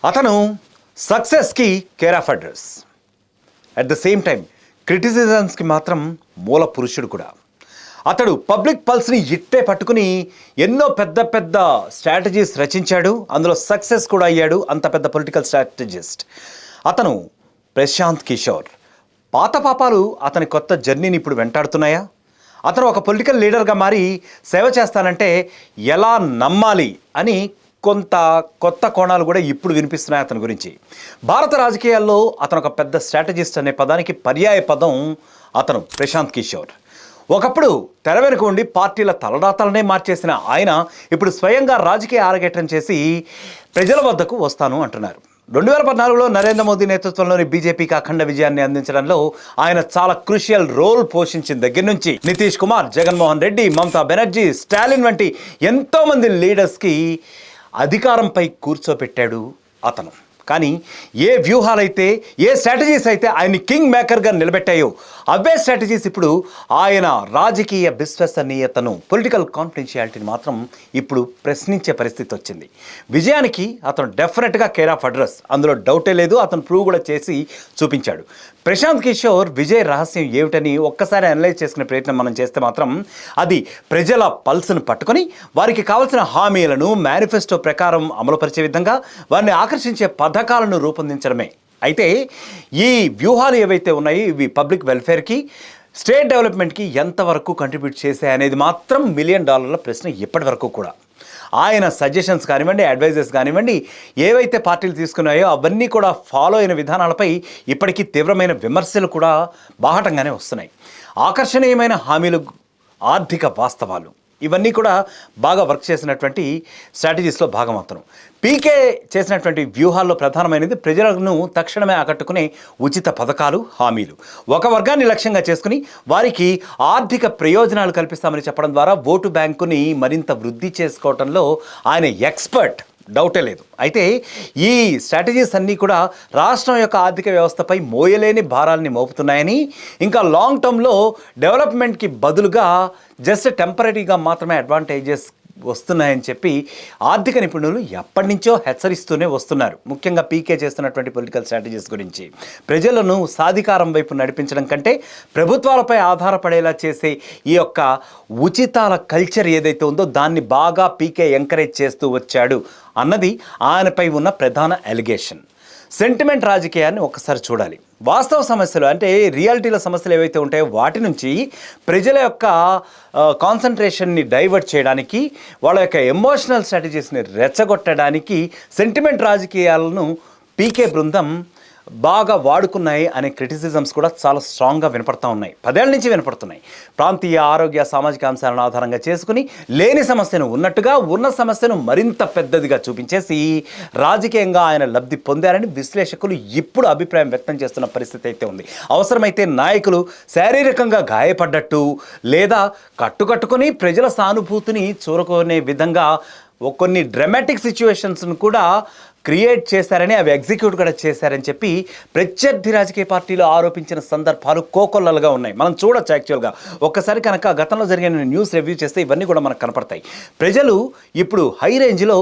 అతను సక్సెస్కి care of address, at the same time క్రిటిసిజమ్స్కి మాత్రం మూల పురుషుడు కూడా. అతడు పబ్లిక్ పల్స్ని ఇట్టే పట్టుకుని ఎన్నో పెద్ద పెద్ద స్ట్రాటజీస్ రచించాడు, అందులో సక్సెస్ కూడా అయ్యాడు. అంత పెద్ద పొలిటికల్ స్ట్రాటజిస్ట్ అతను ప్రశాంత్ కిషోర్. పాత పాపాలు అతని కొత్త జర్నీని ఇప్పుడు వెంటాడుతున్నాయా? అతను ఒక పొలిటికల్ లీడర్గా మారి సేవ చేస్తానంటే ఎలా నమ్మాలి అని కొంత కొత్త కోణాలు కూడా ఇప్పుడు వినిపిస్తున్నాయి అతని గురించి. భారత రాజకీయాల్లో అతను ఒక పెద్ద స్ట్రాటజిస్ట్ అనే పదానికి పర్యాయ పదం అతను ప్రశాంత్ కిషోర్. ఒకప్పుడు తెర వెనుక ఉండి పార్టీల తలరాతలనే మార్చేసిన ఆయన ఇప్పుడు స్వయంగా రాజకీయ ఆరగేటం చేసి ప్రజల వద్దకు వస్తాను అంటున్నారు. 2014లో నరేంద్ర మోదీ నేతృత్వంలోని బీజేపీకి అఖండ విజయాన్ని అందించడంలో ఆయన చాలా క్రూషియల్ రోల్ పోషించిన దగ్గర నుంచి నితీష్ కుమార్, జగన్మోహన్ రెడ్డి, మమతా బెనర్జీ, స్టాలిన్ వంటి ఎంతోమంది లీడర్స్కి అధికారంపై కూర్చోపెట్టాడు అతను. కానీ ఏ వ్యూహాలైతే, ఏ స్ట్రాటజీస్ అయితే ఆయన్ని కింగ్ మేకర్గా నిలబెట్టాయో అవే స్ట్రాటజీస్ ఇప్పుడు ఆయన రాజకీయ విశ్వసనీయతను, పొలిటికల్ కాన్ఫిడెన్షియాలిటీని మాత్రం ఇప్పుడు ప్రశ్నించే పరిస్థితి వచ్చింది. విజయానికి అతను డెఫినెట్గా కేర్ ఆఫ్ అడ్రస్, అందులో డౌటే లేదు. అతను ప్రూవ్ కూడా చేసి చూపించాడు. ప్రశాంత్ కిషోర్ విజయ్ రహస్యం ఏమిటని ఒక్కసారి అనలైజ్ చేసుకునే ప్రయత్నం మనం చేస్తే మాత్రం అది ప్రజల పల్స్ను పట్టుకొని వారికి కావాల్సిన హామీలను మేనిఫెస్టో ప్రకారం అమలుపరిచే విధంగా వారిని ఆకర్షించే పథకాలను రూపొందించడమే. అయితే ఈ వ్యూహాలు ఏవైతే ఉన్నాయో ఇవి పబ్లిక్ వెల్ఫేర్కి, స్టేట్ డెవలప్మెంట్కి ఎంతవరకు కంట్రిబ్యూట్ చేశాయనేది మాత్రం $1 మిలియన్ ప్రశ్న ఇప్పటి వరకు కూడా. ఆయన సజెషన్స్ కానివ్వండి, అడ్వైజెస్ కానివ్వండి, ఏవైతే పార్టీలు తీసుకున్నాయో అవన్నీ కూడా ఫాలో అయిన విధానాలపై ఇప్పటికీ తీవ్రమైన విమర్శలు కూడా బాహటంగానే వస్తున్నాయి. ఆకర్షణీయమైన హామీలు, ఆర్థిక వాస్తవాలు ఇవన్నీ కూడా బాగా వర్క్ చేసినటువంటి స్ట్రాటజీస్లో భాగం. అతను పీకే చేసినటువంటి వ్యూహాల్లో ప్రధానమైనది ప్రజలను తక్షణమే ఆకట్టుకునే ఉచిత పథకాలు, హామీలు. ఒక వర్గాన్ని లక్ష్యంగా చేసుకుని వారికి ఆర్థిక ప్రయోజనాలు కల్పిస్తామని చెప్పడం ద్వారా ఓటు బ్యాంకుని మరింత వృద్ధి చేసుకోవడంలో ఆయన ఎక్స్పర్ట్, డౌటే లేదు. అయితే ఈ స్ట్రాటజీస్ అన్నీ కూడా రాష్ట్రం యొక్క ఆర్థిక వ్యవస్థపై మోయలేని భారాల్ని మోపుతున్నాయని, ఇంకా లాంగ్ టర్మ్లో డెవలప్మెంట్కి బదులుగా జస్ట్ టెంపరీగా మాత్రమే అడ్వాంటేజెస్ వస్తున్నాయని చెప్పి ఆర్థిక నిపుణులు ఎప్పటి నుంచో హెచ్చరిస్తూనే వస్తున్నారు. ముఖ్యంగా పీకే చేస్తున్నటువంటి పొలిటికల్ స్ట్రాటజీస్ గురించి. ప్రజలను సాధికారం వైపు నడిపించడం కంటే ప్రభుత్వాలపై ఆధారపడేలా చేసే ఈ యొక్క ఉచితాల కల్చర్ ఏదైతే ఉందో దాన్ని బాగా పీకే ఎంకరేజ్ చేస్తూ వచ్చాడు అన్నది ఆయనపై ఉన్న ప్రధాన అలిగేషన్. సెంటిమెంట్ రాజకీయాన్ని ఒక్కసారి చూడాలి. వాస్తవ సమస్యలు అంటే రియాలిటీల సమస్యలు ఏవైతే ఉంటాయో వాటి నుంచి ప్రజల యొక్క కాన్సన్ట్రేషన్ని డైవర్ట్ చేయడానికి, వాళ్ళ యొక్క ఎమోషనల్ స్ట్రాటజీస్ని రెచ్చగొట్టడానికి సెంటిమెంట్ రాజకీయాలను పీకే బృందం బాగా వాడుకున్నాయి అనే క్రిటిసిజమ్స్ కూడా చాలా స్ట్రాంగ్గా వినపడుతూ ఉన్నాయి. 10 ఏళ్ల నుంచి వినపడుతున్నాయి. ప్రాంతీయ, ఆరోగ్య, సామాజిక అంశాలను ఆధారంగా చేసుకుని లేని సమస్యను ఉన్నట్టుగా, ఉన్న సమస్యను మరింత పెద్దదిగా చూపించేసి రాజకీయంగా ఆయన లబ్ధి పొందారని విశ్లేషకులు ఇప్పుడు అభిప్రాయం వ్యక్తం చేస్తున్న పరిస్థితి అయితే ఉంది. అవసరమైతే నాయకులు శారీరకంగా గాయపడ్డట్టు లేదా కట్టుకట్టుకొని ప్రజల సానుభూతిని చూరుకునే విధంగా కొన్ని డ్రామాటిక్ సిచ్యువేషన్స్ను కూడా క్రియేట్ చేశారని, అవి ఎగ్జిక్యూట్ కూడా చేశారని చెప్పి ప్రత్యర్థి రాజకీయ పార్టీలు ఆరోపించిన సందర్భాలు కోకొల్లలుగా ఉన్నాయి. మనం చూడొచ్చు. యాక్చువల్గా ఒక్కసారి కనుక గతంలో జరిగిన న్యూస్ రివ్యూ చేస్తే ఇవన్నీ కూడా మనకు కనపడతాయి. ప్రజలు ఇప్పుడు హై రేంజ్లో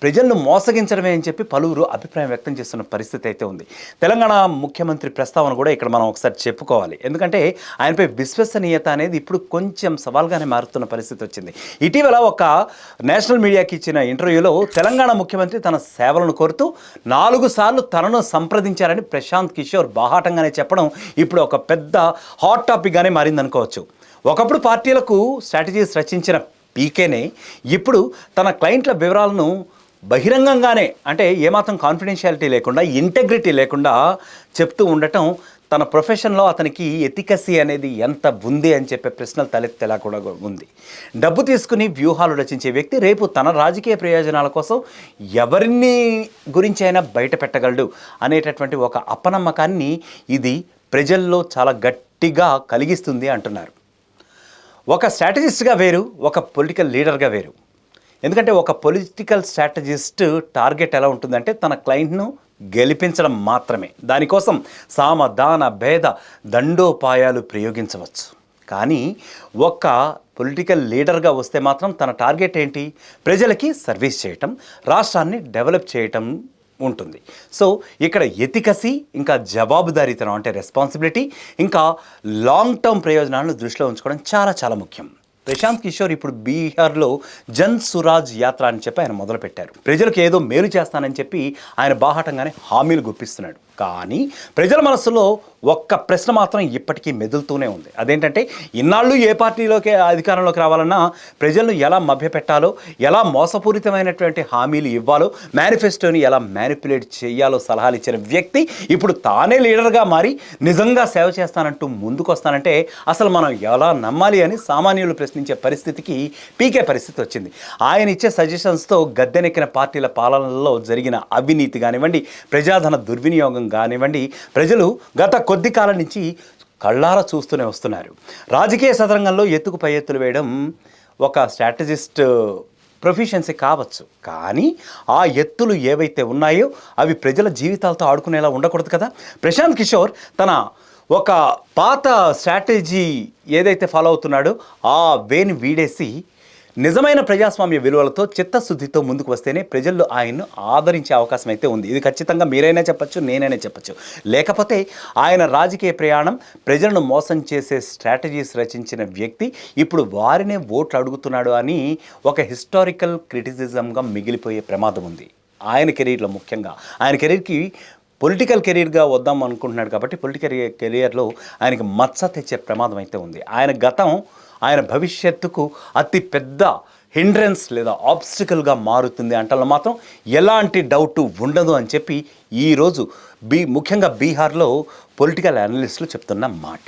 ప్రజలను మోసగించడమే అని చెప్పి పలువురు అభిప్రాయం వ్యక్తం చేస్తున్న పరిస్థితి అయితే ఉంది. తెలంగాణ ముఖ్యమంత్రి ప్రస్తావన కూడా ఇక్కడ మనం ఒకసారి చెప్పుకోవాలి. ఎందుకంటే ఆయనపై విశ్వసనీయత అనేది ఇప్పుడు కొంచెం సవాల్గానే మారుతున్న పరిస్థితి వచ్చింది. ఇటీవల ఒక నేషనల్ మీడియాకి ఇచ్చిన ఇంటర్వ్యూలో తెలంగాణ ముఖ్యమంత్రి తన సేవలను కోరుతూ 4 సార్లు తనను సంప్రదించారని ప్రశాంత్ కిషోర్ బాహాటంగానే చెప్పడం ఇప్పుడు ఒక పెద్ద హాట్ టాపిక్గానే మారిందనుకోవచ్చు. ఒకప్పుడు పార్టీలకు స్ట్రాటజీస్ రచించిన పీకేనే ఇప్పుడు తన క్లయింట్ల వివరాలను బహిరంగంగానే, అంటే ఏమాత్రం కాన్ఫిడెన్షియాలిటీ లేకుండా, ఇంటెగ్రిటీ లేకుండా చెప్తూ ఉండటం తన ప్రొఫెషన్లో అతనికి ఎతికసీ అనేది ఎంత ఉంది అని చెప్పే ప్రశ్నలు తలెత్తేలా కూడా ఉంది. డబ్బు తీసుకుని వ్యూహాలు రచించే వ్యక్తి రేపు తన రాజకీయ ప్రయోజనాల కోసం ఎవరిని గురించి అయినా బయట పెట్టగలడు అనేటటువంటి ఒక అపనమ్మకాన్ని ఇది ప్రజల్లో చాలా గట్టిగా కలిగిస్తుంది అంటున్నారు. ఒక స్ట్రాటజిస్ట్గా వేరు, ఒక పొలిటికల్ లీడర్గా వేరు. ఎందుకంటే ఒక పొలిటికల్ స్ట్రాటజిస్ట్ టార్గెట్ ఎలా ఉంటుందంటే తన క్లయింట్ను గెలిపించడం మాత్రమే. దానికోసం సామ, దాన, భేద, దండోపాయాలు ప్రయోగించవచ్చు. కానీ ఒక పొలిటికల్ లీడర్గా వస్తే మాత్రం తన టార్గెట్ ఏంటి? ప్రజలకి సర్వీస్ చేయటం, రాష్ట్రాన్ని డెవలప్ చేయటం ఉంటుంది. సో ఇక్కడ ఎతికసి, ఇంకా జవాబుదారీతనం అంటే రెస్పాన్సిబిలిటీ, ఇంకా లాంగ్ టర్మ్ ప్రయోజనాలను దృష్టిలో ఉంచుకోవడం చాలా చాలా ముఖ్యం. ప్రశాంత్ కిషోర్ ఇప్పుడు బీహార్లో జన్ సురాజ్ యాత్ర అని చెప్పి ఆయన మొదలుపెట్టారు. ప్రజలకు ఏదో మేలు చేస్తానని చెప్పి ఆయన బాహాటంగానే హామీలు గుప్పిస్తున్నాడు. కానీ ప్రజల మనసులో ఒక్క ప్రశ్న మాత్రం ఇప్పటికీ మెదులుతూనే ఉంది. అదేంటంటే ఇన్నాళ్ళు ఏ పార్టీలోకి అధికారంలోకి రావాలన్నా ప్రజలను ఎలా మభ్యపెట్టాలో, ఎలా మోసపూరితమైనటువంటి హామీలు ఇవ్వాలో, మేనిఫెస్టోని ఎలా మ్యానిపులేట్ చేయాలో సలహాలు ఇచ్చిన వ్యక్తి ఇప్పుడు తానే లీడర్గా మారి నిజంగా సేవ చేస్తానంటూ ముందుకు వస్తానంటే అసలు మనం ఎలా నమ్మాలి అని సామాన్యులు ప్రశ్నించే పరిస్థితికి పీకే పరిస్థితి వచ్చింది. ఆయన ఇచ్చే సజెషన్స్తో గద్దెనెక్కిన పార్టీల పాలనలో జరిగిన అవినీతి కానివ్వండి, ప్రజాధన దుర్వినియోగం కానివ్వండి, ప్రజలు గత కొద్ది కాలం నుంచి కళ్ళారా చూస్తూనే వస్తున్నారు. రాజకీయ సదరంగంలో ఎత్తుకు పై ఎత్తులు వేయడం ఒక స్ట్రాటజిస్ట్ ప్రొఫిషియన్సీ కావచ్చు, కానీ ఆ ఎత్తులు ఏవైతే ఉన్నాయో అవి ప్రజల జీవితాలతో ఆడుకునేలా ఉండకూడదు కదా. ప్రశాంత్ కిషోర్ తన ఒక పాత స్ట్రాటజీ ఏదైతే ఫాలో అవుతున్నాడో ఆ వేని వీడేసి నిజమైన ప్రజాస్వామ్య విలువలతో చిత్తశుద్ధితో ముందుకు వస్తేనే ప్రజల్లో ఆయన్ను ఆదరించే అవకాశం అయితే ఉంది. ఇది ఖచ్చితంగా మీరైనా చెప్పచ్చు, నేనైనా చెప్పచ్చు. లేకపోతే ఆయన రాజకీయ ప్రయాణం ప్రజలను మోసం చేసే స్ట్రాటజీస్ రచించిన వ్యక్తి ఇప్పుడు వారినే ఓట్లు అడుగుతున్నాడు అని ఒక హిస్టారికల్ క్రిటిసిజంగా మిగిలిపోయే ప్రమాదం ఉంది ఆయన కెరీర్లో. ముఖ్యంగా ఆయన కెరీర్కి పొలిటికల్ కెరీర్గా వద్దాం అనుకుంటున్నాడు కాబట్టి పొలిటికల్ కెరియర్లో ఆయనకి మచ్చ తెచ్చే ప్రమాదం అయితే ఉంది. ఆయన గతం ఆయన భవిష్యత్తుకు అతి పెద్ద హిండ్రెన్స్ లేదా ఆబ్స్టికల్గా మారుతుంది అంటలో మాత్రం ఎలాంటి డౌటు ఉండదు అని చెప్పి ఈరోజు ముఖ్యంగా బీహార్లో పొలిటికల్ అనలిస్టులు చెప్తున్న మాట.